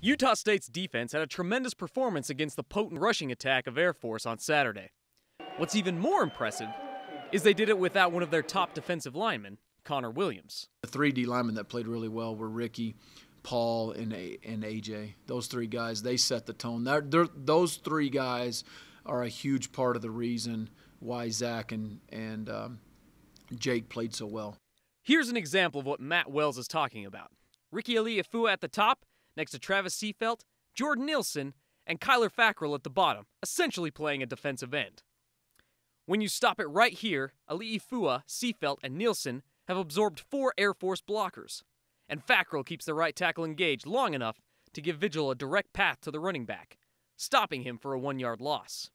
Utah State's defense had a tremendous performance against the potent rushing attack of Air Force on Saturday. What's even more impressive is they did it without one of their top defensive linemen, Connor Williams. The three D linemen that played really well were Ricky, Paul, and AJ. Those three guys, they set the tone. Those three guys are a huge part of the reason why Zach and Jake played so well. Here's an example of what Matt Wells is talking about. Ricky Aliafua at the top, next to Travis Seafelt, Jordan Nielsen, and Kyler Fackrell at the bottom, essentially playing a defensive end. When you stop it right here, Aliafua, Seafelt, and Nielsen have absorbed 4 Air Force blockers, and Fackrell keeps the right tackle engaged long enough to give Vigil a direct path to the running back, stopping him for a 1-yard loss.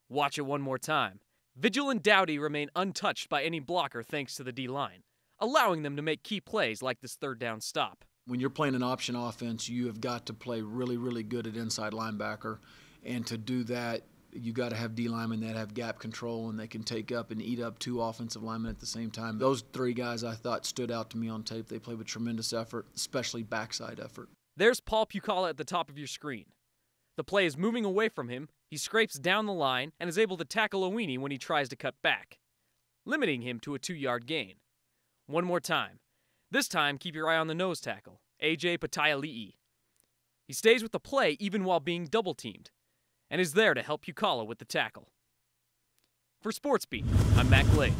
Watch it one more time. Vigil and Dowdy remain untouched by any blocker thanks to the D-line, allowing them to make key plays like this third down stop. When you're playing an option offense, you have got to play really, really good at inside linebacker. And to do that, you got to have D linemen that have gap control and they can take up and eat up 2 offensive linemen at the same time. Those 3 guys I thought stood out to me on tape. They played with tremendous effort, especially backside effort. There's Paul Pucala at the top of your screen. The play is moving away from him. He scrapes down the line and is able to tackle Owini when he tries to cut back, limiting him to a 2-yard gain. One more time. This time, keep your eye on the nose tackle, AJ Patayali'i. He stays with the play even while being double-teamed, and is there to help Pucala with the tackle. For SportsBeat, I'm Matt Glade.